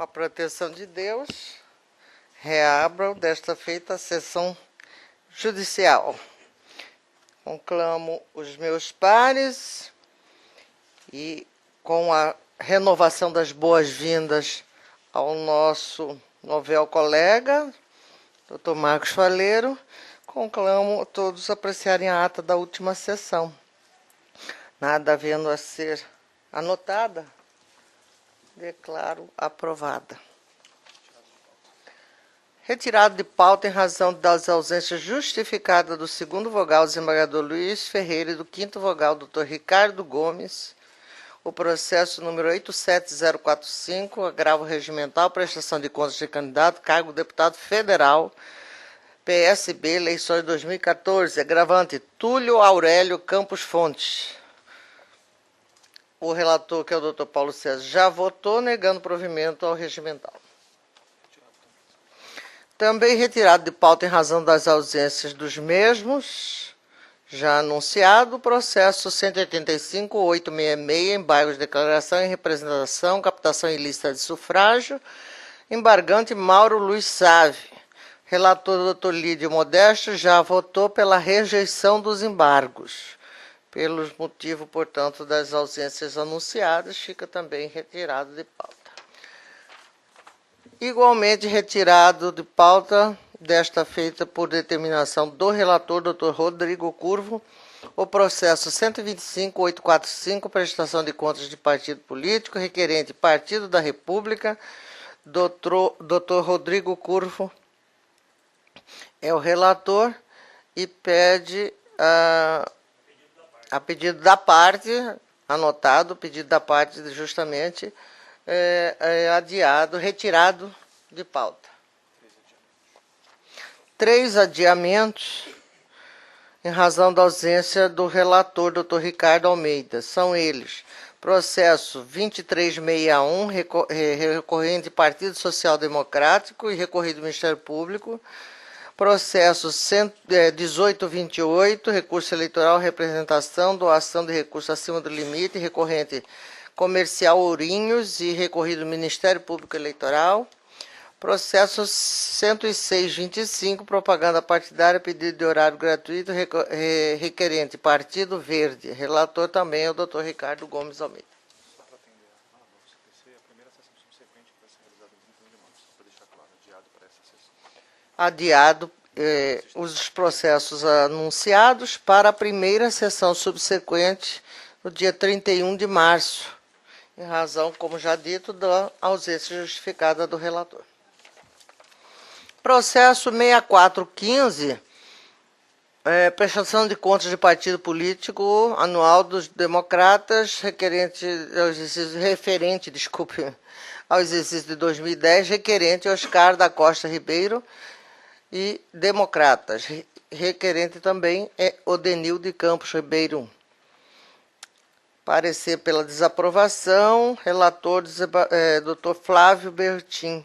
Com a proteção de Deus, reabro desta feita a sessão judicial. Conclamo os meus pares e, com a renovação das boas-vindas ao nosso novel colega, Dr. Marcos Faleiro, conclamo todos apreciarem a ata da última sessão. Nada havendo a ser anotada, declaro aprovada. Retirado de pauta em razão das ausências justificadas do segundo vogal, desembargador Luiz Ferreira, e do quinto vogal, doutor Ricardo Gomes, o processo número 87045, agravo regimental, prestação de contas de candidato, cargo deputado federal, PSB, eleições 2014, agravante Túlio Aurélio Campos Fontes. O relator, que é o doutor Paulo César, já votou, negando provimento ao regimental. Também retirado de pauta em razão das ausências dos mesmos, já anunciado, o processo 185.866, embargos de declaração e representação, captação ilícita de sufrágio, embargante Mauro Luiz Save. Relator doutor Lídio Modesto já votou pela rejeição dos embargos. Pelos motivos, portanto, das ausências anunciadas, fica também retirado de pauta. Igualmente retirado de pauta, desta feita por determinação do relator, Dr. Rodrigo Curvo, o processo 125.845, prestação de contas de partido político, requerente Partido da República, Dr. Rodrigo Curvo é o relator e pede a pedido da parte, anotado, o pedido da parte justamente adiado, retirado de pauta. 3 adiamentos em razão da ausência do relator, Dr. Ricardo Almeida. São eles: processo 2361, recorrente Partido Social Democrático e recorrido do Ministério Público. Processo 1828, recurso eleitoral, representação, doação de recursos acima do limite, recorrente Comercial Ourinhos e recorrido do Ministério Público Eleitoral. Processo 106.25, propaganda partidária, pedido de horário gratuito, requerente Partido Verde. Relator também é o Dr. Ricardo Gomes Almeida. Só para atender a CPC, a primeira sessão subsequente que vai ser realizada no 21 de março, para deixar claro, adiado para essa sessão. Adiado os processos anunciados para a primeira sessão subsequente, no dia 31 de março, em razão, como já dito, da ausência justificada do relator. Processo 6415, prestação de contas de partido político anual dos democratas, referente ao exercício de 2010, requerente Oscar da Costa Ribeiro e democratas. Requerente também é Odenil de Campos Ribeiro. Parecer pela desaprovação, relator Dr. Flávio Bertin.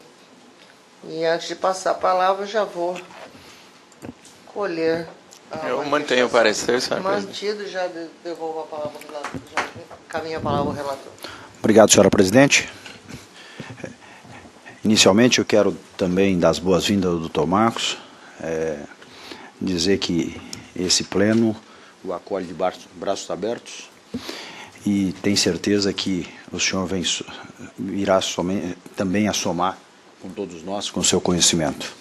E antes de passar a palavra, já vou colher. Eu mantenho o parecer, senhor presidente. Mantido, já devolvo a palavra ao relator, já caminho a palavra ao relator. Obrigado, senhora presidente. Inicialmente, eu quero também dar as boas-vindas ao doutor Marcos, dizer que esse pleno o acolhe de braços abertos e tem certeza que o senhor irá também a somar com todos nós, com seu conhecimento.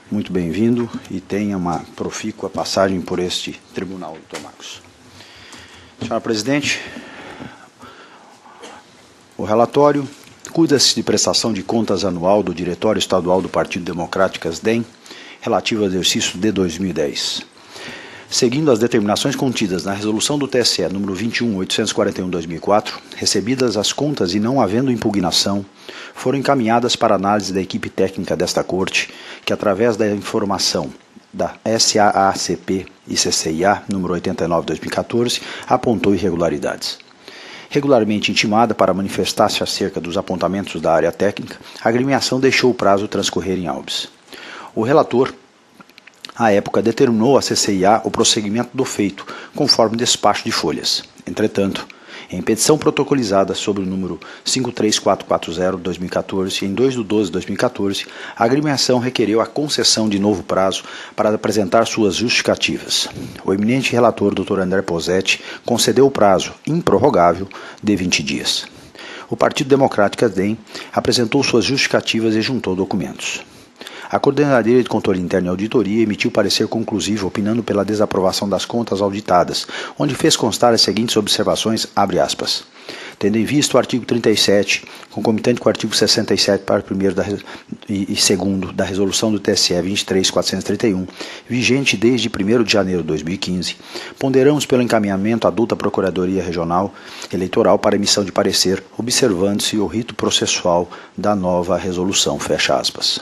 Muito bem-vindo e tenha uma profícua passagem por este tribunal, doutor Marcos. Senhora presidente, o relatório cuida-se de prestação de contas anual do Diretório Estadual do Partido Democrático DEM, relativo ao exercício de 2010. Seguindo as determinações contidas na resolução do TSE número 21.841/2004, recebidas as contas e não havendo impugnação, foram encaminhadas para análise da equipe técnica desta Corte, que através da informação da SAACP e CCIA número 89/2014, apontou irregularidades. Regularmente intimada para manifestar-se acerca dos apontamentos da área técnica, a agremiação deixou o prazo transcorrer em habeas. O relator, à época, determinou à CCIA o prosseguimento do feito, conforme despacho de folhas. Entretanto, Em petição protocolizada sobre o número 53440-2014, em 2/12/2014, a agremiação requereu a concessão de novo prazo para apresentar suas justificativas. O eminente relator, Dr. André Posetti, concedeu o prazo improrrogável de 20 dias. O Partido Democrático DEM apresentou suas justificativas e juntou documentos. A Coordenadoria de Controle Interno e Auditoria emitiu parecer conclusivo opinando pela desaprovação das contas auditadas, onde fez constar as seguintes observações, abre aspas. Tendo em vista o artigo 37, concomitante com o artigo 67, parágrafo 1º e 2º da Resolução do TSE 23.431, vigente desde 1º de janeiro de 2015, ponderamos pelo encaminhamento à adulta Procuradoria Regional Eleitoral para emissão de parecer, observando-se o rito processual da nova resolução, fecha aspas.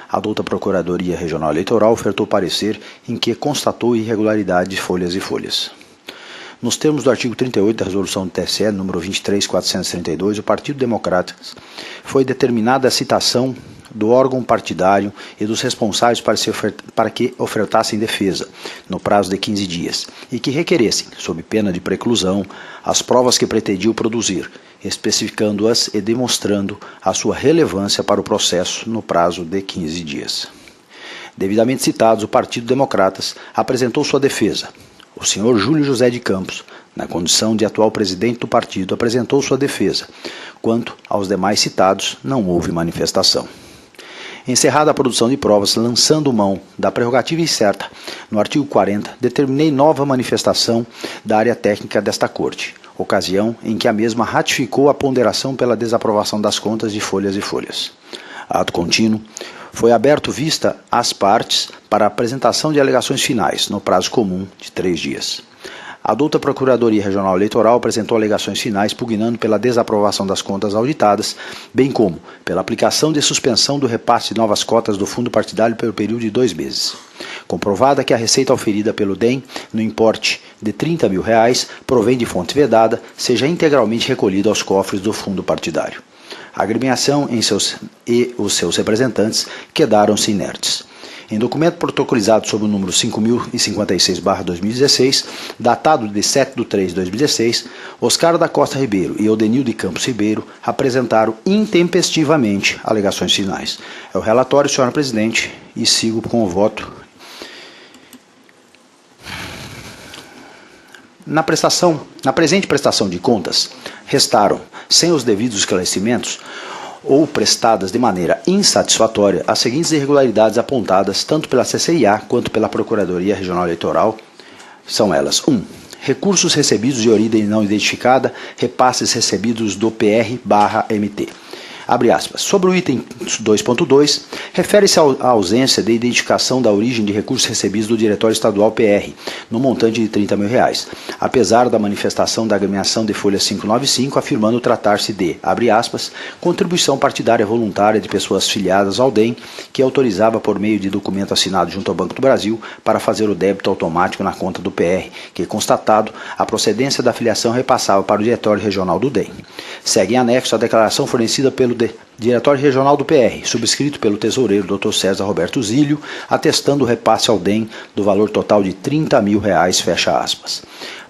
A adulta Procuradoria Regional Eleitoral ofertou parecer em que constatou irregularidade de folhas e folhas. Nos termos do artigo 38 da Resolução do TSE, número 23.432, o Partido Democrático foi determinada a citação do órgão partidário e dos responsáveis para que ofertassem defesa, no prazo de 15 dias, e que requeressem, sob pena de preclusão, as provas que pretendiam produzir, especificando-as e demonstrando a sua relevância para o processo no prazo de 15 dias. Devidamente citados, o Partido Democratas apresentou sua defesa. O senhor Júlio José de Campos, na condição de atual presidente do partido, apresentou sua defesa. Quanto aos demais citados, não houve manifestação. Encerrada a produção de provas, lançando mão da prerrogativa incerta no artigo 40, determinei nova manifestação da área técnica desta Corte, ocasião em que a mesma ratificou a ponderação pela desaprovação das contas de folhas e folhas. Ato contínuo, foi aberto vista às partes para a apresentação de alegações finais, no prazo comum de 3 dias. A adulta Procuradoria Regional Eleitoral apresentou alegações finais pugnando pela desaprovação das contas auditadas, bem como pela aplicação de suspensão do repasse de novas cotas do fundo partidário pelo período de 2 meses. Comprovada que a receita oferida pelo DEM, no importe de R$30 mil, provém de fonte vedada, seja integralmente recolhida aos cofres do fundo partidário. A agremiação e os seus representantes quedaram-se inertes. Em documento protocolizado sob o número 5056/2016, datado de 7/3/2016, Oscar da Costa Ribeiro e Odenil de Campos Ribeiro apresentaram intempestivamente alegações finais. É o relatório, senhora presidente, e sigo com o voto. Na presente prestação de contas, restaram, sem os devidos esclarecimentos, ou prestadas de maneira insatisfatória as seguintes irregularidades apontadas tanto pela CCIA quanto pela Procuradoria Regional Eleitoral. São elas: 1. Recursos recebidos de origem não identificada, repasses recebidos do PR/MT. Abre aspas. Sobre o item 2.2, refere-se à ausência de identificação da origem de recursos recebidos do Diretório Estadual PR, no montante de R$30 mil, apesar da manifestação da agremiação de folha 595, afirmando tratar-se de, abre aspas, contribuição partidária voluntária de pessoas filiadas ao DEM, que autorizava por meio de documento assinado junto ao Banco do Brasil para fazer o débito automático na conta do PR, que, constatado a procedência da filiação, repassava para o Diretório Regional do DEM. Segue em anexo a declaração fornecida pelo Diretório Regional do PR, subscrito pelo tesoureiro Dr. César Roberto Zílio, atestando o repasse ao DEM do valor total de R$30 mil, fecha aspas.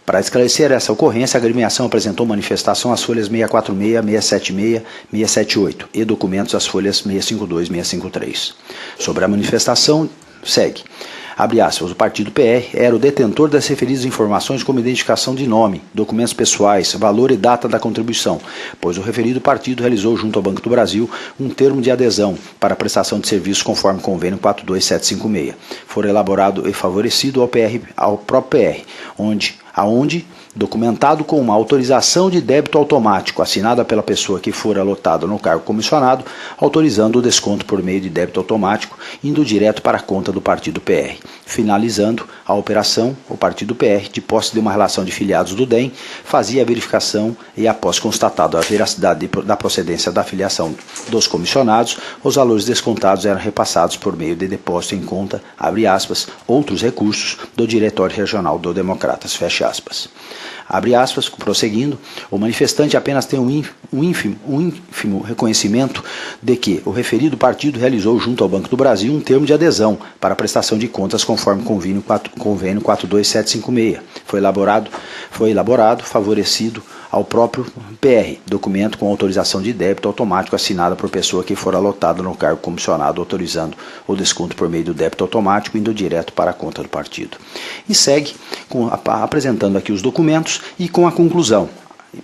Para esclarecer essa ocorrência, a agremiação apresentou manifestação às folhas 646, 676, 678 e documentos às folhas 652 e 653. Sobre a manifestação, segue. Abre aspas, o partido PR era o detentor das referidas informações como identificação de nome, documentos pessoais, valor e data da contribuição, pois o referido partido realizou junto ao Banco do Brasil um termo de adesão para a prestação de serviços conforme convênio 42756. For elaborado e favorecido ao próprio PR, aonde documentado com uma autorização de débito automático assinada pela pessoa que for alotada no cargo comissionado, autorizando o desconto por meio de débito automático, indo direto para a conta do partido PR. Finalizando a operação, o partido PR, de posse de uma relação de filiados do DEM, fazia a verificação e, após constatado a veracidade da procedência da filiação dos comissionados, os valores descontados eram repassados por meio de depósito em conta, abre aspas, outros recursos do Diretório Regional do Democratas, fecha aspas. Abre aspas, prosseguindo, o manifestante apenas tem um ínfimo reconhecimento de que o referido partido realizou junto ao Banco do Brasil um termo de adesão para a prestação de contas conforme convênio 42756. Foi elaborado, favorecido ao próprio PR, documento com autorização de débito automático assinada por pessoa que for alotada no cargo comissionado, autorizando o desconto por meio do débito automático, indo direto para a conta do partido. E segue apresentando aqui os documentos e com a conclusão.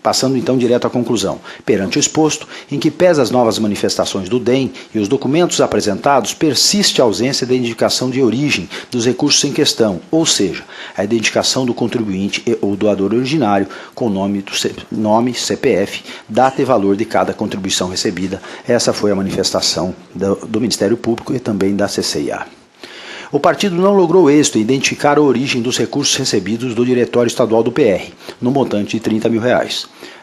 Passando então direto à conclusão. Perante o exposto, em que pesa as novas manifestações do DEM e os documentos apresentados, persiste a ausência da indicação de origem dos recursos em questão, ou seja, a identificação do contribuinte ou doador originário com nome, CPF, data e valor de cada contribuição recebida. Essa foi a manifestação do Ministério Público e também da CCIA. O partido não logrou êxito em identificar a origem dos recursos recebidos do Diretório Estadual do PR, no montante de R$30 mil.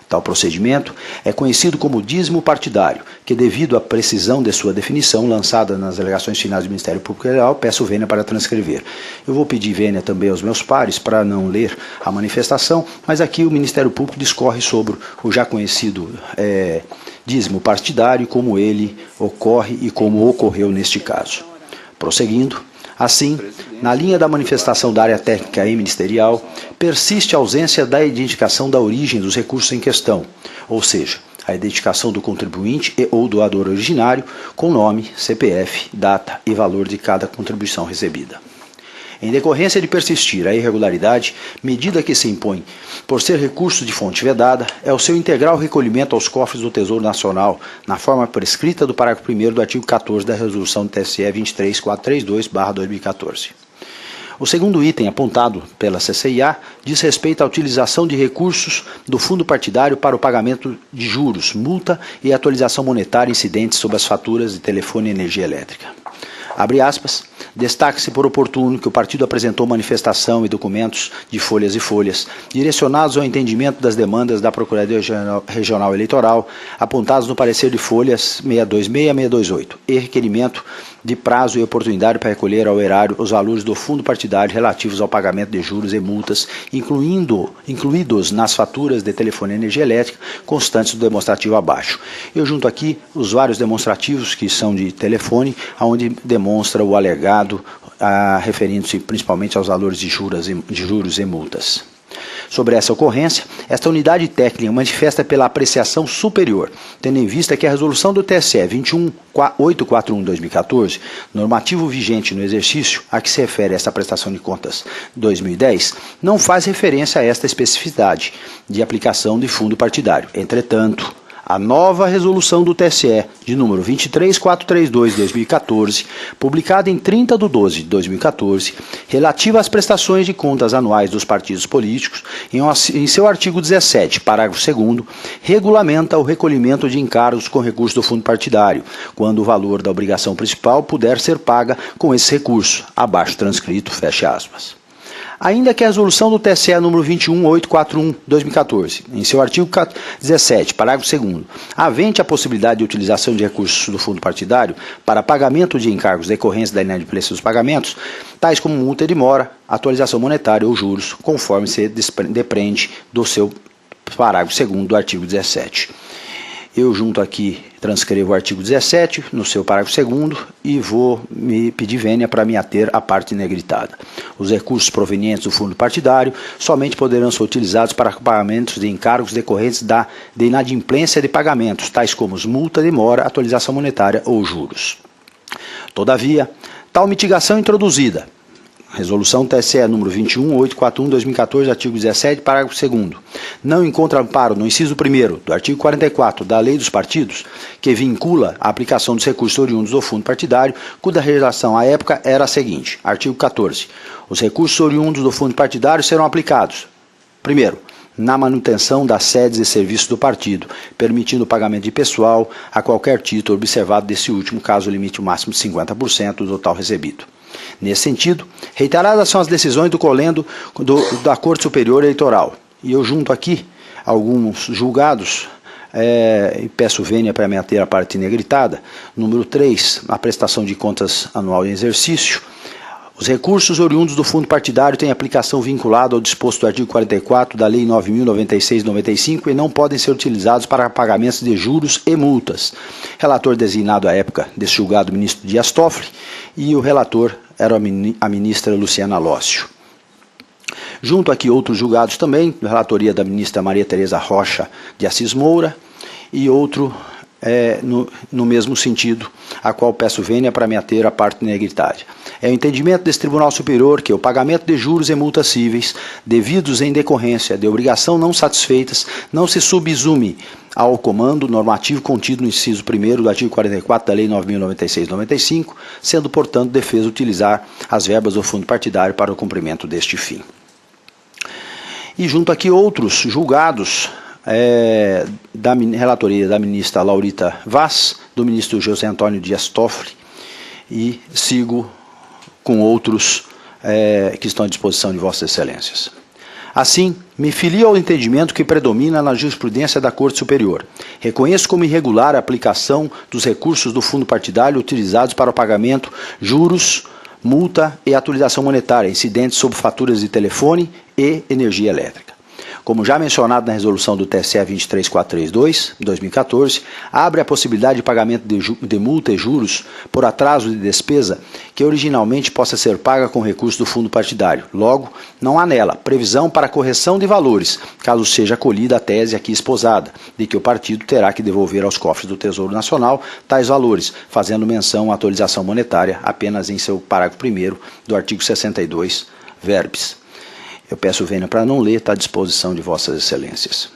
Tal procedimento é conhecido como dízimo partidário, que devido à precisão de sua definição lançada nas alegações finais do Ministério Público Federal, peço vênia para transcrever. Eu vou pedir vênia também aos meus pares para não ler a manifestação, mas aqui o Ministério Público discorre sobre o já conhecido dízimo partidário, como ele ocorre e como ocorreu neste caso. Prosseguindo. Assim, na linha da manifestação da área técnica e ministerial, persiste a ausência da identificação da origem dos recursos em questão, ou seja, a identificação do contribuinte e ou doador originário com nome, CPF, data e valor de cada contribuição recebida. Em decorrência de persistir a irregularidade, medida que se impõe por ser recurso de fonte vedada, é o seu integral recolhimento aos cofres do Tesouro Nacional, na forma prescrita do parágrafo 1º do artigo 14 da Resolução do TSE 23432/2014. O segundo item apontado pela CCIA diz respeito à utilização de recursos do fundo partidário para o pagamento de juros, multa e atualização monetária incidentes sobre as faturas de telefone e energia elétrica. Abre aspas, destaque-se por oportuno que o partido apresentou manifestação e documentos de folhas e folhas, direcionados ao entendimento das demandas da Procuradoria Regional Eleitoral, apontados no parecer de folhas 626 e 628, e requerimento de prazo e oportunidade para recolher ao erário os valores do fundo partidário relativos ao pagamento de juros e multas, incluídos nas faturas de telefone e energia elétrica, constantes do demonstrativo abaixo. Eu junto aqui os vários demonstrativos que são de telefone, onde demonstra o alegado, referindo-se principalmente aos valores de juros e multas. Sobre essa ocorrência, esta unidade técnica manifesta pela apreciação superior, tendo em vista que a resolução do TSE 21841/2014, normativo vigente no exercício a que se refere esta prestação de contas 2010, não faz referência a esta especificidade de aplicação de fundo partidário. Entretanto, a nova resolução do TSE, de número 23432/2014, publicada em 30 de 12 de 2014, relativa às prestações de contas anuais dos partidos políticos, em seu artigo 17, parágrafo 2º, regulamenta o recolhimento de encargos com recurso do fundo partidário, quando o valor da obrigação principal puder ser paga com esse recurso, abaixo transcrito, fecha aspas. Ainda que a resolução do TSE número 21841/2014, em seu artigo 17, parágrafo 2º, avente a possibilidade de utilização de recursos do fundo partidário para pagamento de encargos decorrentes da inadimplência dos pagamentos, tais como multa de mora, atualização monetária ou juros, conforme se depreende do seu parágrafo 2º do artigo 17. Eu junto aqui transcrevo o artigo 17 no seu parágrafo 2º e vou me pedir vênia para me ater à parte negritada. Os recursos provenientes do fundo partidário somente poderão ser utilizados para pagamentos de encargos decorrentes de inadimplência de pagamentos, tais como multa de mora, atualização monetária ou juros. Todavia, tal mitigação introduzida, Resolução TSE número 21841/2014, artigo 17, parágrafo 2º, não encontra amparo no inciso 1º do artigo 44 da Lei dos Partidos, que vincula a aplicação dos recursos oriundos do fundo partidário, cuja legislação à época era a seguinte. Artigo 14. Os recursos oriundos do fundo partidário serão aplicados, primeiro, na manutenção das sedes e serviços do partido, permitindo o pagamento de pessoal a qualquer título, observado desse último caso o limite máximo de 50% do total recebido. Nesse sentido, reiteradas são as decisões do colendo da Corte Superior Eleitoral. E eu junto aqui alguns julgados, e peço vênia para me ater à parte negritada. Número 3, a prestação de contas anual em exercício. Os recursos oriundos do fundo partidário têm aplicação vinculada ao disposto do artigo 44 da Lei 9.096/95 e não podem ser utilizados para pagamentos de juros e multas. Relator designado à época deste julgado, o ministro Dias Toffoli, e o relator era a ministra Luciana Lócio. Junto aqui outros julgados também, relatoria da ministra Maria Tereza Rocha de Assis Moura, e outro no mesmo sentido, a qual peço vênia para me ater à parte negridade. É o entendimento desse Tribunal Superior que o pagamento de juros e multas cíveis, devidos em decorrência de obrigação não satisfeitas, não se subsume ao comando normativo contido no inciso 1º do artigo 44 da Lei 9.096/95, sendo, portanto, defeso utilizar as verbas do fundo partidário para o cumprimento deste fim. E junto aqui outros julgados, da relatoria da ministra Laurita Vaz, do ministro José Antônio Dias Toffoli, e sigo com outros que estão à disposição de Vossas Excelências. Assim, me filio ao entendimento que predomina na jurisprudência da Corte Superior. Reconheço como irregular a aplicação dos recursos do fundo partidário utilizados para o pagamento, juros, multa e atualização monetária incidentes sobre faturas de telefone e energia elétrica. Como já mencionado na resolução do TSE 23432, 2014, abre a possibilidade de pagamento de multa e juros por atraso de despesa que originalmente possa ser paga com recurso do fundo partidário. Logo, não há nela previsão para correção de valores, caso seja acolhida a tese aqui esposada, de que o partido terá que devolver aos cofres do Tesouro Nacional tais valores, fazendo menção à atualização monetária apenas em seu parágrafo 1º do artigo 62, verbis. Eu peço vênia para não ler, está à disposição de Vossas Excelências.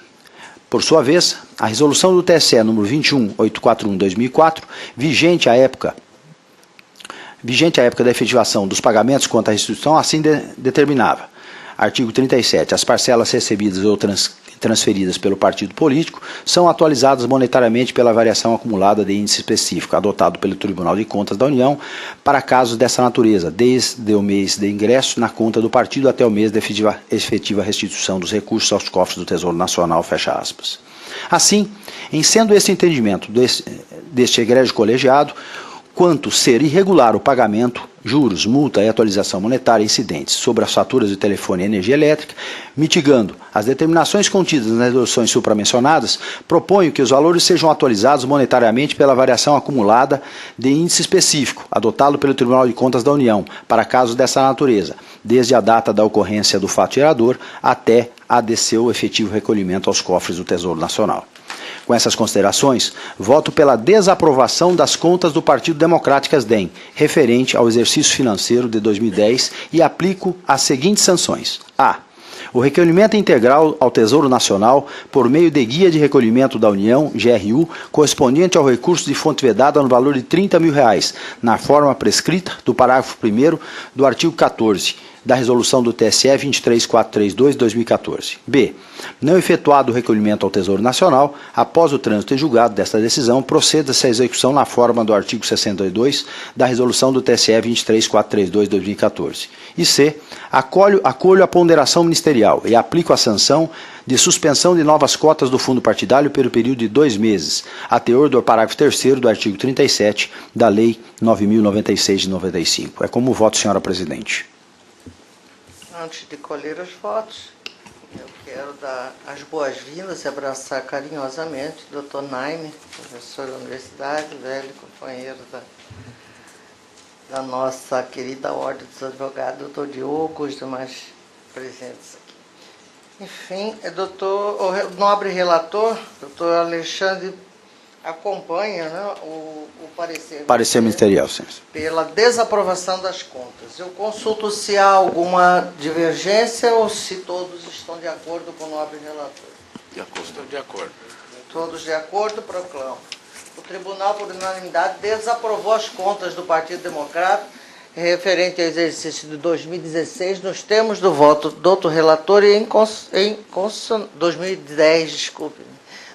Por sua vez, a resolução do TSE número 21841/2004, vigente à época da efetivação dos pagamentos quanto à restituição, assim determinava. Artigo 37. As parcelas recebidas ou transferidas pelo partido político são atualizadas monetariamente pela variação acumulada de índice específico, adotado pelo Tribunal de Contas da União, para casos dessa natureza, desde o mês de ingresso na conta do partido até o mês de efetiva restituição dos recursos aos cofres do Tesouro Nacional, fecha aspas. Assim, em sendo esse entendimento deste egrégio colegiado, quanto ser irregular o pagamento, juros, multa e atualização monetária incidentes sobre as faturas de telefone e energia elétrica, mitigando as determinações contidas nas resoluções supramencionadas, proponho que os valores sejam atualizados monetariamente pela variação acumulada de índice específico, adotado pelo Tribunal de Contas da União, para casos dessa natureza, desde a data da ocorrência do fato gerador até a de seu efetivo recolhimento aos cofres do Tesouro Nacional. Com essas considerações, voto pela desaprovação das contas do Partido Democráticas DEM, referente ao exercício financeiro de 2010, e aplico as seguintes sanções. A. O recolhimento integral ao Tesouro Nacional por meio de guia de recolhimento da União, GRU, correspondente ao recurso de fonte vedada no valor de R$30 mil, na forma prescrita do parágrafo 1º do artigo 14, da resolução do TSE 23432/2014. B. Não efetuado o recolhimento ao Tesouro Nacional, após o trânsito e julgado desta decisão, proceda-se à execução na forma do artigo 62 da resolução do TSE 23432/2014. E C. Acolho a ponderação ministerial e aplico a sanção de suspensão de novas cotas do fundo partidário pelo período de 2 meses, a teor do parágrafo 3º do artigo 37 da Lei 9.096/95. É como voto, senhora presidente. Antes de colher os votos, eu quero dar as boas-vindas e abraçar carinhosamente o Dr. Naime, professor da universidade, velho companheiro da nossa querida Ordem dos Advogados, Dr. Diogo, os demais presentes aqui. Enfim, o nobre relator, Dr. Alexandre, acompanha, né, o parecer ministerial, sim, pela desaprovação das contas. Eu consulto se há alguma divergência ou se todos estão de acordo com o nobre relator. De acordo. Estou de acordo. Todos de acordo, proclamo. O Tribunal, por unanimidade, desaprovou as contas do Partido Democrata referente ao exercício de 2016, nos termos do voto do doutor relator e 2010, desculpe.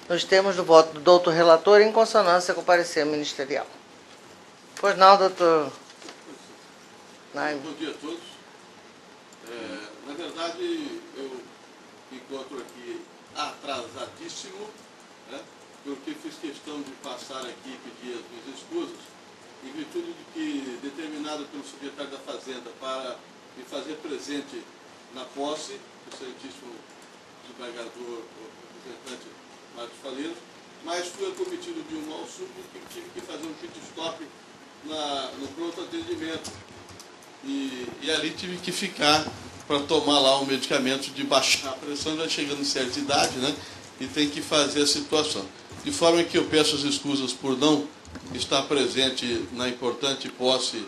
Nos termos do voto do doutor relator em consonância com o parecer ministerial. Pois não, doutor Naime? Bom dia a todos. Na verdade, eu encontro aqui atrasadíssimo, né, porque fiz questão de passar aqui e pedir as minhas escusas, em virtude de que, determinado pelo secretário da Fazenda para me fazer presente na posse, o excelentíssimo desembargador, o representante Marcos Faleiro, mas fui acometido de um mal súbito que tive que fazer um pit stop no pronto atendimento. E ali tive que ficar para tomar lá um medicamento de baixar a pressão, já chegando em certa idade, né? E tem que fazer a situação. De forma que eu peço as escusas por não estar presente na importante posse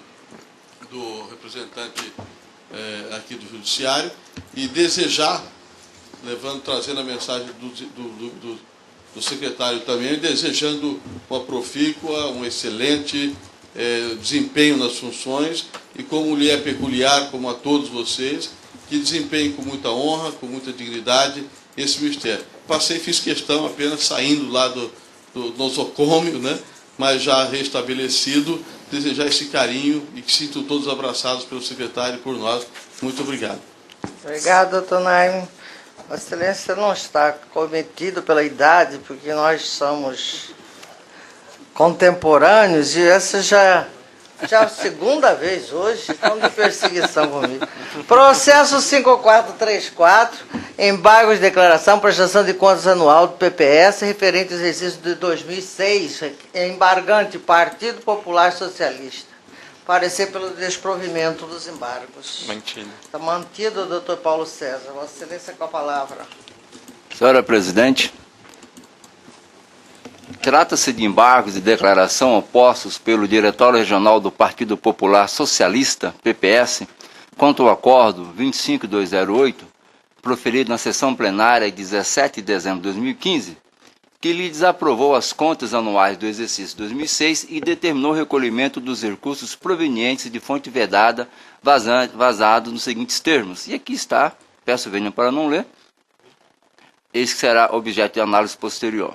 do representante aqui do Judiciário e desejar, trazendo a mensagem do secretário também, desejando uma profícua, um excelente desempenho nas funções e, como lhe é peculiar, como a todos vocês, que desempenhem com muita honra, com muita dignidade esse mistério. Fiz questão apenas saindo lá do nosocômio, né? Mas já restabelecido, desejar esse carinho e que sintam todos abraçados pelo secretário e por nós. Muito obrigado. Obrigado, doutor Naime. Vossa Excelência não está cometido pela idade, porque nós somos contemporâneos e essa já é a segunda vez hoje, estão de perseguição comigo. Processo 5434, embargos de declaração, prestação de contas anual do PPS, referente ao exercício de 2006, embargante Partido Popular Socialista. Parecer pelo desprovimento dos embargos. Mantido. Está mantido, doutor Paulo César. Vossa Excelência, com a palavra. Senhora Presidente, trata-se de embargos de declaração opostos pelo Diretório Regional do Partido Popular Socialista, PPS, quanto ao acordo 25208, proferido na sessão plenária de 17 de dezembro de 2015, que lhe desaprovou as contas anuais do exercício 2006 e determinou o recolhimento dos recursos provenientes de fonte vedada vazado nos seguintes termos. E aqui está, peço venha para não ler, esse que será objeto de análise posterior.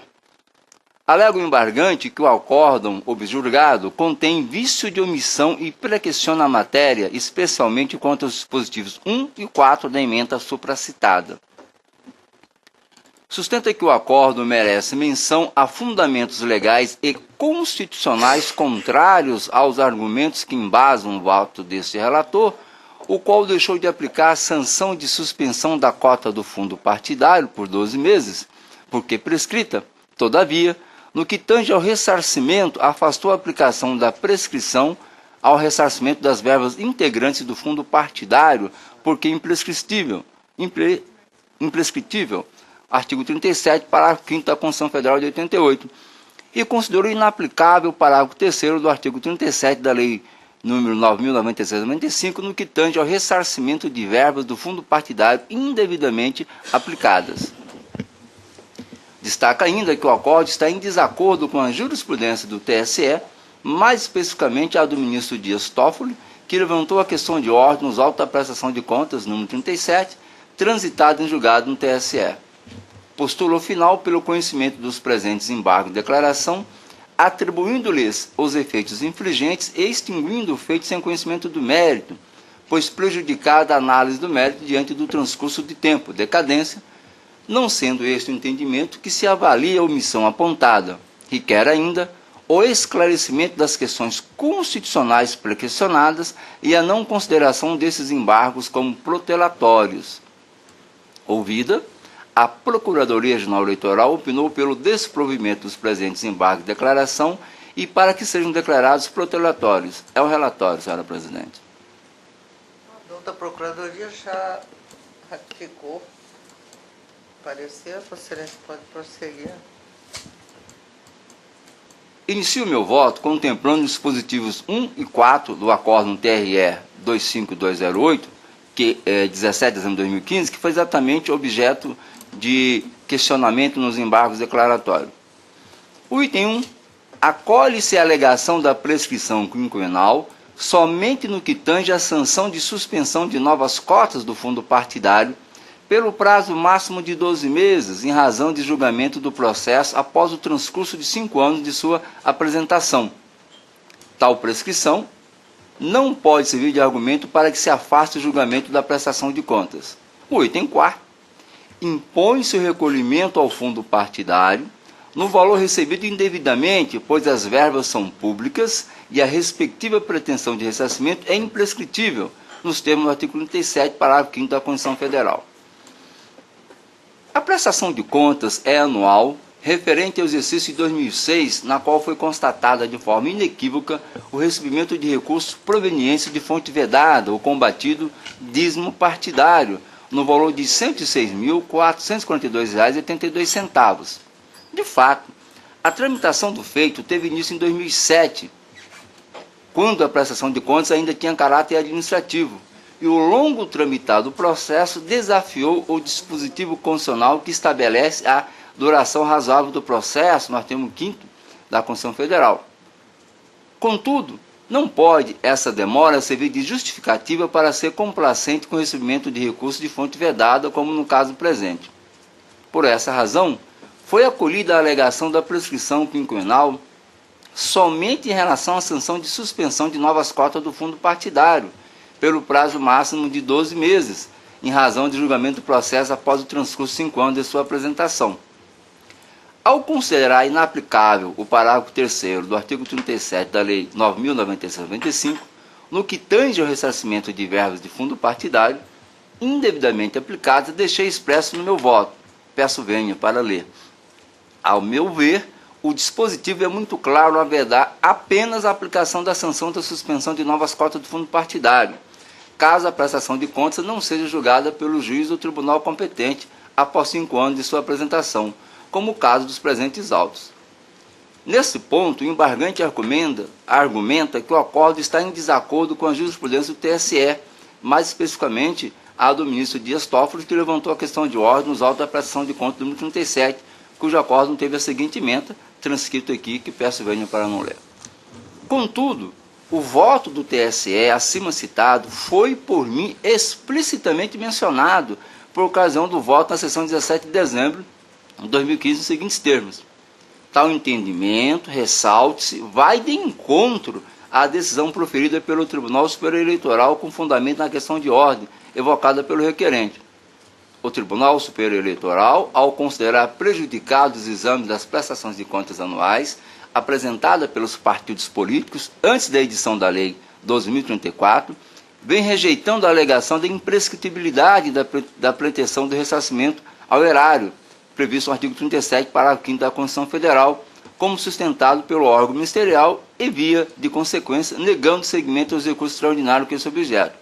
Alega o embargante que o acórdão objurgado contém vício de omissão e prequestiona a matéria, especialmente quanto aos dispositivos 1 e 4 da emenda supracitada. Sustenta que o acórdão merece menção a fundamentos legais e constitucionais contrários aos argumentos que embasam o voto deste relator, o qual deixou de aplicar a sanção de suspensão da cota do fundo partidário por 12 meses, porque prescrita. Todavia, no que tange ao ressarcimento, afastou a aplicação da prescrição ao ressarcimento das verbas integrantes do fundo partidário, porque imprescritível. Artigo 37, parágrafo 5º da Constituição Federal de 88, e considerou inaplicável o parágrafo 3º do artigo 37 da Lei nº 9.096/95, no que tange ao ressarcimento de verbas do fundo partidário indevidamente aplicadas. Destaca ainda que o acórdão está em desacordo com a jurisprudência do TSE, mais especificamente a do ministro Dias Toffoli, que levantou a questão de ordem nos autos da prestação de contas, número 37, transitado em julgado no TSE. Postulou final pelo conhecimento dos presentes embargos de declaração, atribuindo-lhes os efeitos infringentes e extinguindo o feito sem conhecimento do mérito, pois prejudicada a análise do mérito diante do transcurso de tempo, decadência, não sendo este o entendimento que se avalia a omissão apontada, requer ainda o esclarecimento das questões constitucionais prequestionadas e a não consideração desses embargos como protelatórios. Ouvida, a Procuradoria Regional Eleitoral opinou pelo desprovimento dos presentes embargos de declaração e para que sejam declarados protelatórios. É o relatório, senhora Presidente. A da Procuradoria já ratificou. Parecer, Vossa Excelência pode prosseguir. Inicio meu voto contemplando os dispositivos 1 e 4 do acórdão TRE 25208, que é 17 de dezembro de 2015, que foi exatamente objeto de questionamento nos embargos declaratórios. O item 1, acolhe-se a alegação da prescrição quinquenal somente no que tange a sanção de suspensão de novas cotas do fundo partidário pelo prazo máximo de 12 meses, em razão de julgamento do processo após o transcurso de 5 anos de sua apresentação. Tal prescrição não pode servir de argumento para que se afaste o julgamento da prestação de contas. O item 4. Impõe-se o recolhimento ao fundo partidário no valor recebido indevidamente, pois as verbas são públicas e a respectiva pretensão de ressarcimento é imprescritível, nos termos do artigo 37, parágrafo 5º da Constituição Federal. A prestação de contas é anual, referente ao exercício de 2006, na qual foi constatada de forma inequívoca o recebimento de recursos provenientes de fonte vedada ou combatido dízimo partidário, no valor de R$ 106.442,82. De fato, a tramitação do feito teve início em 2007, quando a prestação de contas ainda tinha caráter administrativo, e o longo tramitado processo desafiou o dispositivo constitucional que estabelece a duração razoável do processo, no artigo 5º da Constituição Federal. Contudo, não pode essa demora servir de justificativa para ser complacente com o recebimento de recursos de fonte vedada, como no caso presente. Por essa razão, foi acolhida a alegação da prescrição quinquenal somente em relação à sanção de suspensão de novas cotas do fundo partidário, pelo prazo máximo de 12 meses, em razão de julgamento do processo após o transcurso de 5 anos de sua apresentação. Ao considerar inaplicável o parágrafo 3º do artigo 37 da Lei 9.995, no que tange ao ressarcimento de verbas de fundo partidário, indevidamente aplicadas, deixei expresso no meu voto. Peço venha para ler. Ao meu ver, o dispositivo é muito claro a vedar apenas a aplicação da sanção da suspensão de novas cotas do fundo partidário, caso a prestação de contas não seja julgada pelo juiz ou tribunal competente após 5 anos de sua apresentação, como o caso dos presentes autos. Nesse ponto, o embargante argumenta que o acordo está em desacordo com a jurisprudência do TSE, mais especificamente a do ministro Dias Toffoli, que levantou a questão de ordem nos autos da prestação de contas número 37, cujo acordo teve a seguinte ementa, transcrito aqui, que peço venha para não ler. Contudo, o voto do TSE, acima citado, foi por mim explicitamente mencionado por ocasião do voto na sessão de 17 de dezembro de 2015, nos seguintes termos. Tal entendimento, ressalte-se, vai de encontro à decisão proferida pelo Tribunal Superior Eleitoral com fundamento na questão de ordem evocada pelo requerente. O Tribunal Superior Eleitoral, ao considerar prejudicados os exames das prestações de contas anuais apresentada pelos partidos políticos antes da edição da Lei 12.034, vem rejeitando a alegação da imprescritibilidade da pretensão do ressarcimento ao erário, previsto no artigo 37, parágrafo 5º da Constituição Federal, como sustentado pelo órgão ministerial e, via de consequência, negando seguimento aos recursos extraordinários que esse objeto.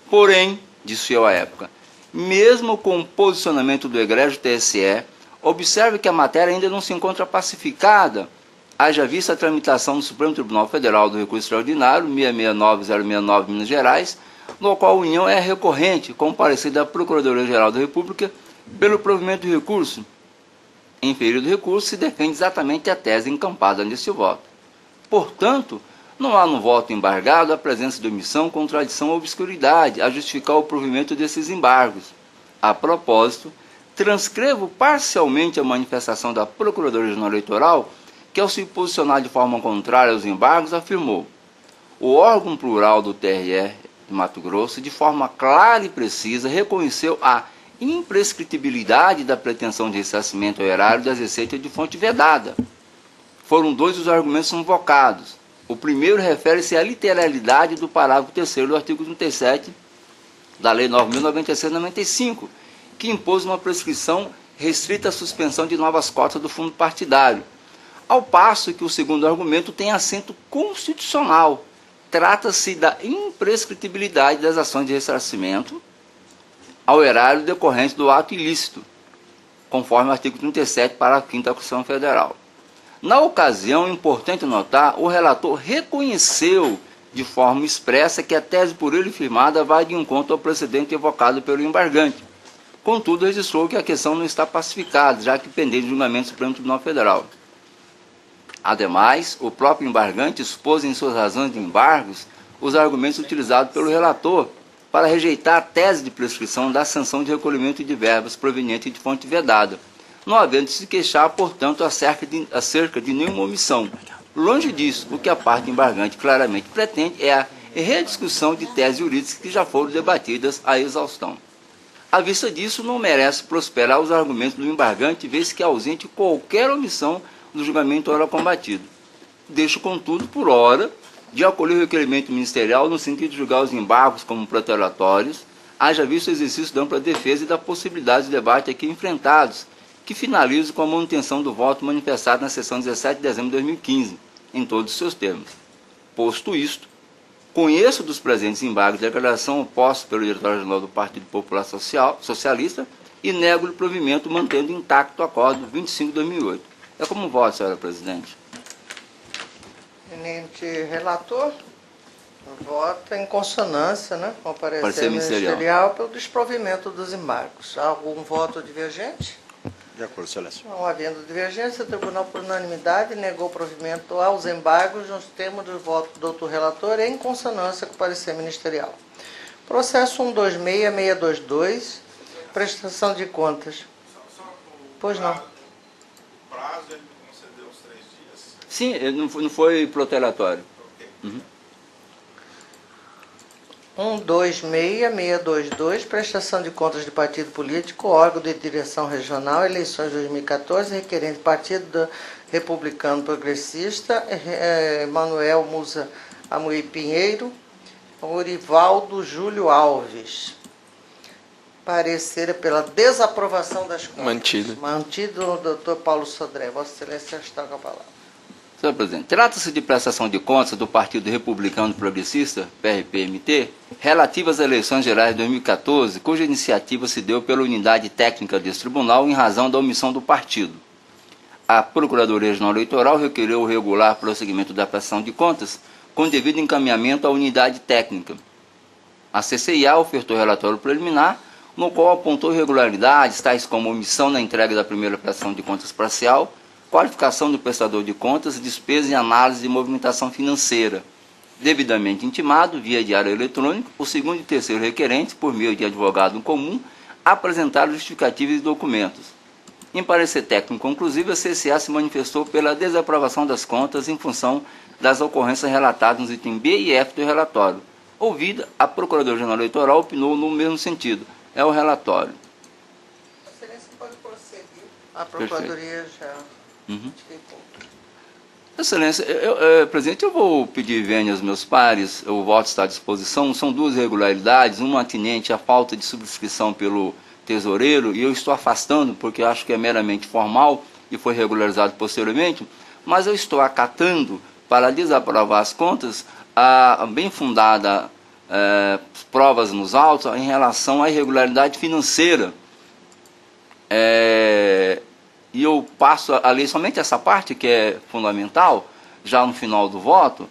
Porém, disse eu à época, mesmo com o posicionamento do egrégio TSE, observe que a matéria ainda não se encontra pacificada, haja vista a tramitação no Supremo Tribunal Federal do recurso extraordinário 669-069 Minas Gerais, no qual a União é recorrente, com parecer da Procuradoria-Geral da República, pelo provimento do recurso. Em ferido do recurso, se defende exatamente a tese encampada neste voto. Portanto, não há no voto embargado a presença de omissão, contradição ou obscuridade a justificar o provimento desses embargos. A propósito, transcrevo parcialmente a manifestação da Procuradoria-Geral Eleitoral, que ao se posicionar de forma contrária aos embargos, afirmou: o órgão plural do TRE de Mato Grosso, de forma clara e precisa, reconheceu a imprescritibilidade da pretensão de ressarcimento ao erário das receitas de fonte vedada. Foram 2 os argumentos invocados. O primeiro refere-se à literalidade do parágrafo 3º do artigo 37 da Lei 9.995, que impôs uma prescrição restrita à suspensão de novas cotas do fundo partidário, ao passo que o segundo argumento tem assento constitucional. Trata-se da imprescritibilidade das ações de ressarcimento ao erário decorrente do ato ilícito, conforme o artigo 37, parágrafo 5º da Constituição Federal. Na ocasião, é importante notar, o relator reconheceu de forma expressa que a tese por ele firmada vai de encontro ao precedente evocado pelo embargante. Contudo, registrou que a questão não está pacificada, já que pendente de julgamento do Supremo Tribunal Federal. Ademais, o próprio embargante expôs em suas razões de embargos os argumentos utilizados pelo relator para rejeitar a tese de prescrição da sanção de recolhimento de verbas provenientes de fonte vedada, não havendo de se queixar, portanto, acerca de nenhuma omissão. Longe disso, o que a parte embargante claramente pretende é a rediscussão de teses jurídicas que já foram debatidas à exaustão. À vista disso, não merece prosperar os argumentos do embargante, vez que é ausente qualquer omissão do julgamento ora combatido. Deixo, contudo, por hora, de acolher o requerimento ministerial no sentido de julgar os embargos como protelatórios, haja visto o exercício da ampla defesa e da possibilidade de debate aqui enfrentados, que finalizo com a manutenção do voto manifestado na sessão de 17 de dezembro de 2015, em todos os seus termos. Posto isto, conheço dos presentes embargos de declaração oposta pelo Diretório-Geral do Partido Popular Socialista e nego-lhe o provimento, mantendo intacto o acordo 25 de 2008. É como voto, senhora presidente. Tenente relator, vota em consonância, né, com o parecer Parecer ministerial pelo desprovimento dos embargos. Há algum voto divergente? De acordo, excelência. Não havendo divergência, o tribunal, por unanimidade, negou o provimento aos embargos nos termos do voto do doutor relator em consonância com o parecer ministerial. Processo 126622, prestação de contas. Pois não. O prazo ele concedeu os 3 dias? Sim, não foi protelatório. Ok. 126622, prestação de contas de partido político, órgão de direção regional, eleições 2014, requerente Partido Republicano Progressista, Manuel Musa Amorim Pinheiro, Orivaldo Júlio Alves. Parecer pela desaprovação das contas. Mantido. Mantido o doutor Paulo Sodré. Vossa Excelência está com a palavra. Senhor presidente, trata-se de prestação de contas do Partido Republicano Progressista, PRPMT, relativas às eleições gerais de 2014, cuja iniciativa se deu pela unidade técnica desse tribunal em razão da omissão do partido. A Procuradoria Regional Eleitoral requereu o regular prosseguimento da prestação de contas com devido encaminhamento à unidade técnica. A CCIA ofertou relatório preliminar, no qual apontou irregularidades, tais como omissão na entrega da primeira prestação de contas parcial, qualificação do prestador de contas, despesa e análise de movimentação financeira. Devidamente intimado, via diário eletrônico, o segundo e terceiro requerentes, por meio de advogado comum, apresentaram justificativas e documentos. Em parecer técnico conclusivo, a CCA se manifestou pela desaprovação das contas em função das ocorrências relatadas nos itens B e F do relatório. Ouvida, a Procuradoria-Geral Eleitoral opinou no mesmo sentido. É o relatório. Excelência pode prosseguir. A Procuradoria já... Excelência, presidente, eu vou pedir vênia aos meus pares, o voto está à disposição. São duas irregularidades, uma atinente à falta de subscrição pelo tesoureiro, e eu estou afastando porque acho que é meramente formal e foi regularizado posteriormente, mas eu estou acatando para desaprovar as contas a bem fundada provas nos autos em relação à irregularidade financeira. E eu passo a ler somente essa parte, que é fundamental, já no final do voto,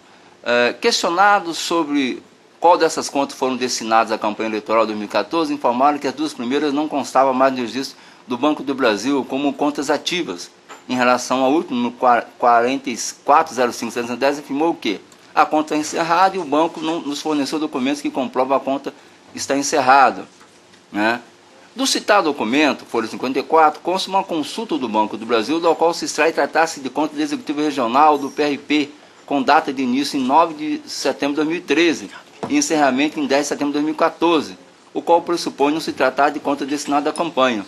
questionados sobre qual dessas contas foram destinadas à campanha eleitoral de 2014, informaram que as duas primeiras não constavam mais no registro do Banco do Brasil como contas ativas. Em relação ao último, no 440510, afirmou que a conta é encerrada e o banco não nos forneceu documentos que comprovam a conta está encerrada, né? Do citado documento, folha 54, consta uma consulta do Banco do Brasil, do qual se extrai tratar-se de conta do Executivo Regional do PRP, com data de início em 9 de setembro de 2013 e encerramento em 10 de setembro de 2014, o qual pressupõe não se tratar de conta destinada à campanha.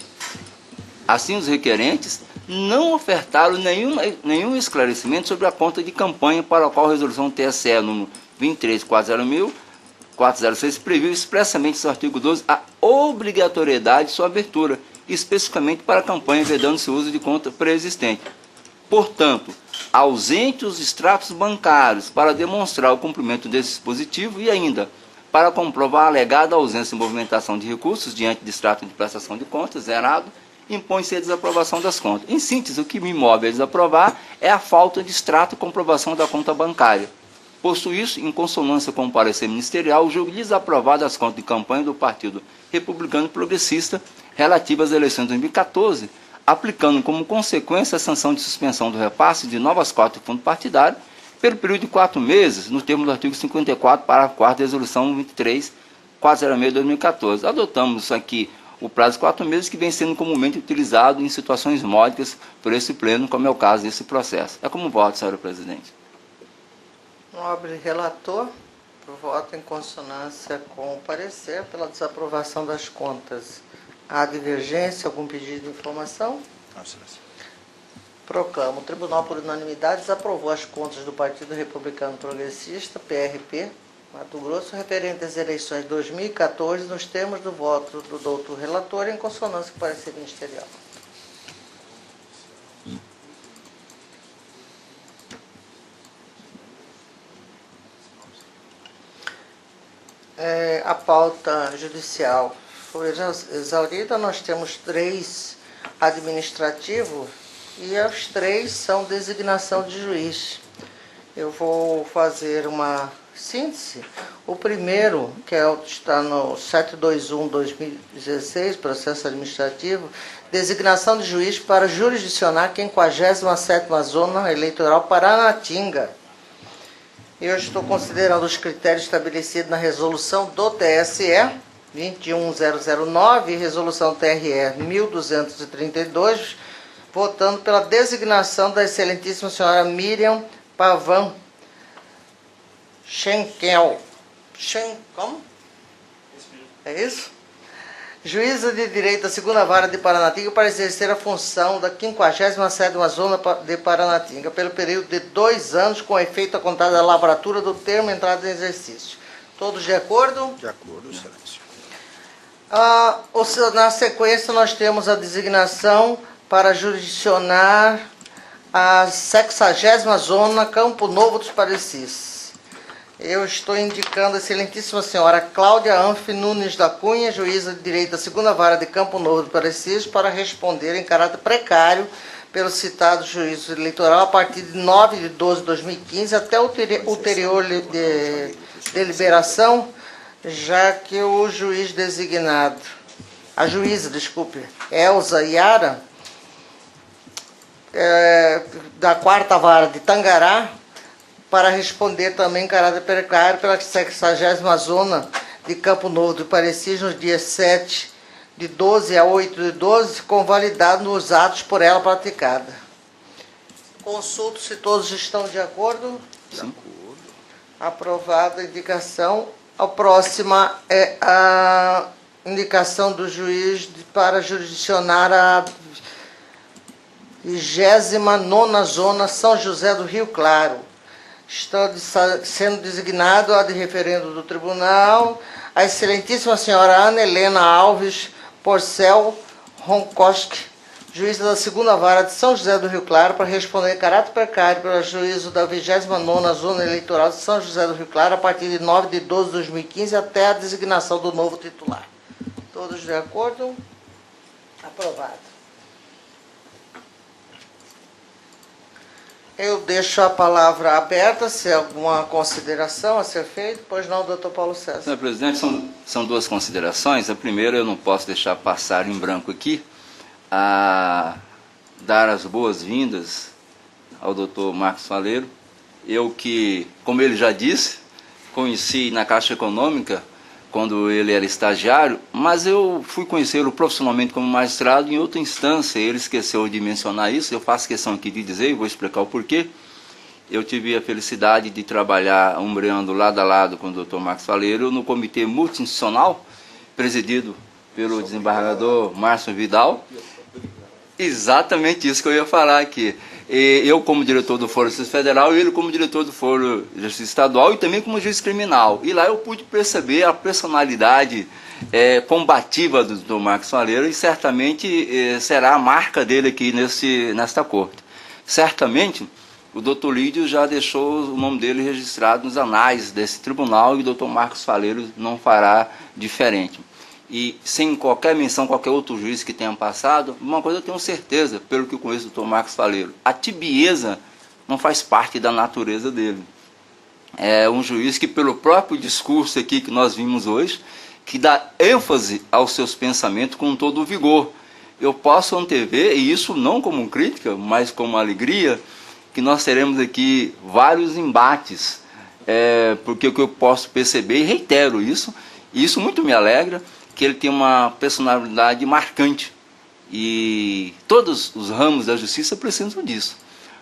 Assim, os requerentes não ofertaram nenhum esclarecimento sobre a conta de campanha para a qual a resolução TSE número 23406 previu expressamente no artigo 12 a obrigatoriedade de sua abertura, especificamente para a campanha, vedando-se o uso de conta pré-existente. Portanto, ausente os extratos bancários para demonstrar o cumprimento desse dispositivo e ainda para comprovar a alegada ausência de movimentação de recursos diante de extrato de prestação de contas zerado, impõe-se a desaprovação das contas. Em síntese, o que me move a desaprovar é a falta de extrato e comprovação da conta bancária. Posto isso, em consonância com o parecer ministerial, julgo desaprovado as contas de campanha do Partido Republicano Progressista relativas às eleições de 2014, aplicando como consequência a sanção de suspensão do repasse de novas cotas de fundo partidário pelo período de 4 meses, no termo do artigo 54, parágrafo 4º da resolução 23.406 de 2014. Adotamos aqui o prazo de 4 meses, que vem sendo comumente utilizado em situações módicas por esse pleno, como é o caso desse processo. É como voto, senhora presidente. Nobre relator, por voto em consonância com o parecer pela desaprovação das contas Há divergência, algum pedido de informação? Não, excelência. Proclamo. O Tribunal, por unanimidade, desaprovou as contas do Partido Republicano Progressista, PRP, Mato Grosso, referente às eleições de 2014, nos termos do voto do doutor relator, em consonância com o parecer ministerial. A pauta judicial foi exaurida. Nós temos 3 administrativos e os 3 são designação de juiz. Eu vou fazer uma síntese. O primeiro, que está no 721/2016, processo administrativo, designação de juiz para jurisdicionar a 57ª Zona Eleitoral Paranatinga. Eu estou considerando os critérios estabelecidos na resolução do TSE 21009 e resolução TRE 1232, votando pela designação da excelentíssima senhora Miriam Pavan Schenkel. Como? É isso? Juíza de Direito da 2ª Vara de Paranatinga para exercer a função da 57ª Zona de Paranatinga pelo período de 2 anos, com efeito a contar da lavratura do termo entrada em exercício. Todos de acordo? De acordo, excelência. Na sequência, nós temos a designação para jurisdicionar a 60ª Zona Campo Novo dos Parecis. Eu estou indicando a excelentíssima senhora Cláudia Anf Nunes da Cunha, juíza de Direito da 2ª Vara de Campo Novo dos Parecis, para responder em caráter precário pelo citado juízo eleitoral a partir de 9/12/2015 até ulterior deliberação, já que o juiz designado, a juíza, Elza Iara, da 4ª Vara de Tangará, para responder também em caráter precário pela 60ª Zona de Campo Novo do Parecis, nos dias 7/12 a 8/12, convalidado nos atos por ela praticada. Consulto se todos estão de acordo. Sim. Aprovada a indicação. A próxima é a indicação do juiz para jurisdicionar a 29ª Zona São José do Rio Claro. Está sendo designado a de referendo do tribunal a excelentíssima senhora Ana Helena Alves Porcel Ronkoski, juíza da 2ª Vara de São José do Rio Claro, para responder em caráter precário pelo juízo da 29ª Zona Eleitoral de São José do Rio Claro a partir de 9/12/2015 até a designação do novo titular. Todos de acordo? Aprovado. Eu deixo a palavra aberta, se há alguma consideração a ser feita. Pois não, doutor Paulo César. Senhor presidente, são 2 considerações. A primeira, eu não posso deixar passar em branco aqui, a dar as boas-vindas ao doutor Marcos Faleiro. Eu que, como ele já disse, conheci na Caixa Econômica quando ele era estagiário, mas eu fui conhecê-lo profissionalmente como magistrado em outra instância. Ele esqueceu de mencionar isso, eu faço questão aqui de dizer e vou explicar o porquê. Eu tive a felicidade de trabalhar ombreando lado a lado com o Dr. Marcos Faleiro no Comitê Multinstitucional, presidido pelo desembargador Márcio Vidal. Exatamente isso que eu ia falar aqui. Eu como diretor do Foro de Justiça Federal e ele como diretor do Foro de Justiça Estadual e também como juiz criminal. E lá eu pude perceber a personalidade combativa do Dr. Marcos Faleiro e certamente será a marca dele aqui nesta corte. Certamente o Dr. Lídio já deixou o nome dele registrado nos anais desse tribunal e o Dr. Marcos Faleiro não fará diferente. E sem qualquer menção, qualquer outro juiz que tenha passado, uma coisa eu tenho certeza, pelo que eu conheço do Dr. Marcos Faleiro, a tibieza não faz parte da natureza dele. É um juiz que, pelo próprio discurso aqui que nós vimos hoje, que dá ênfase aos seus pensamentos com todo o vigor. Eu posso antever, e isso não como crítica, mas como alegria, que nós teremos aqui vários embates, porque o que eu posso perceber, e reitero isso, e isso muito me alegra, que ele tem uma personalidade marcante e todos os ramos da justiça precisam disso,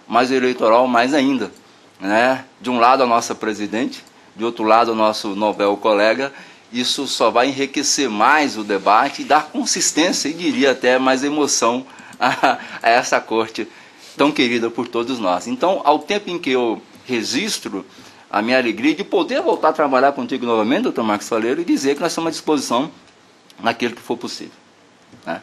mas o eleitoral mais ainda, né? De um lado a nossa presidente, de outro lado o nosso novel colega, isso só vai enriquecer mais o debate e dar consistência e diria até mais emoção a essa corte tão querida por todos nós. Então, ao tempo em que eu registro a minha alegria de poder voltar a trabalhar contigo novamente, doutor Marcos Faleiro, e dizer que nós estamos à disposição naquilo que for possível, né?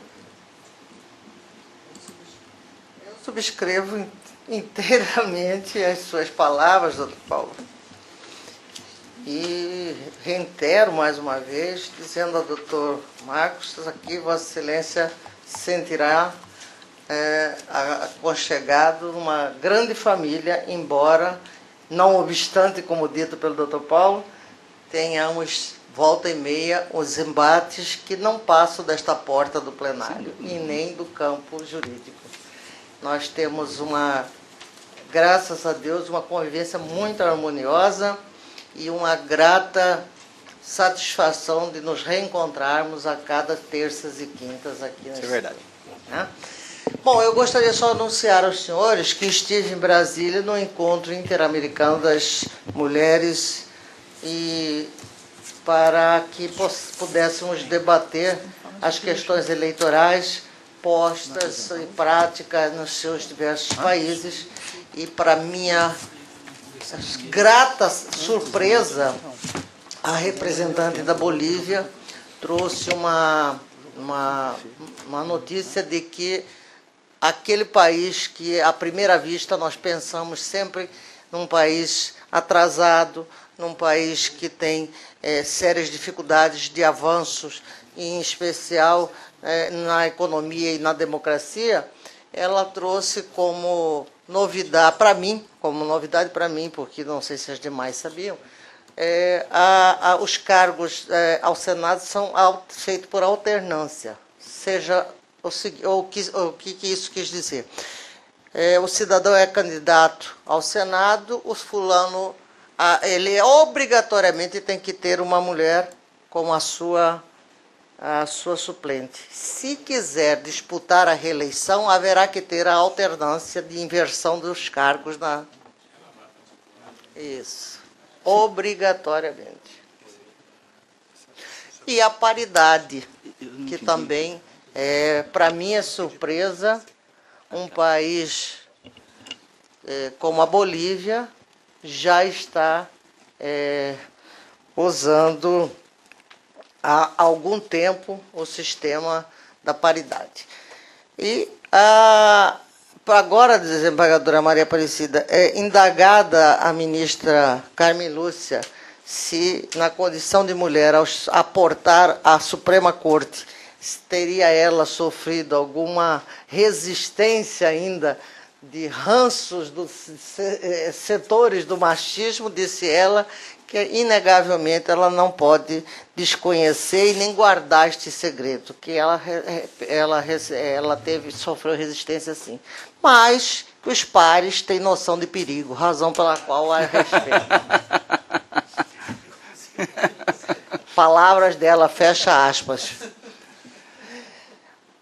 Eu subscrevo inteiramente as suas palavras, doutor Paulo. E reitero mais uma vez, dizendo ao doutor Marcos, aqui Vossa Excelência sentirá aconchegado numa grande família, embora, não obstante, como dito pelo doutor Paulo, tenhamos volta e meia os embates que não passam desta porta do plenário e nem do campo jurídico. Nós temos graças a Deus, uma convivência muito harmoniosa e uma grata satisfação de nos reencontrarmos a cada terças e quintas aqui nesse. Isso é verdade. Né? Bom, eu gostaria só de anunciar aos senhores que estive em Brasília no encontro interamericano das mulheres e para que pudéssemos debater as questões eleitorais postas em prática nos seus diversos países. E para minha grata surpresa, a representante da Bolívia trouxe uma notícia de que aquele país que, à primeira vista, nós pensamos sempre num país atrasado, num país que tem sérias dificuldades de avanços, em especial na economia e na democracia, ela trouxe como novidade para mim, porque não sei se as demais sabiam, os cargos ao Senado são feitos por alternância. Seja o que isso quis dizer? O cidadão é candidato ao Senado, o fulano, ele obrigatoriamente tem que ter uma mulher como a sua suplente. Se quiser disputar a reeleição, haverá que ter a alternância de inversão dos cargos Isso. Obrigatoriamente. E a paridade, que também, para minha surpresa, um país como a Bolívia já está usando há algum tempo o sistema da paridade. E agora, desembargadora Maria Aparecida, indagada a ministra Carmen Lúcia se, na condição de mulher, ao aportar à Suprema Corte, teria ela sofrido alguma resistência ainda de ranços dos setores do machismo, disse ela que, inegavelmente, ela não pode desconhecer e nem guardar este segredo, que ela sofreu resistência sim. Mas que os pares têm noção de perigo, razão pela qual a respeito. Palavras dela, fecha aspas.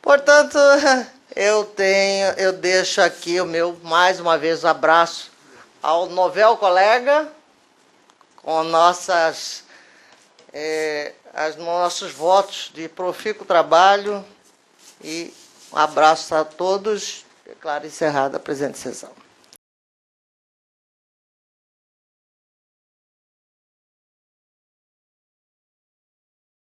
Portanto, eu deixo aqui o meu, mais uma vez, abraço ao novel colega, com nossos votos de profícuo trabalho, e um abraço a todos. Declaro encerrada a presente sessão.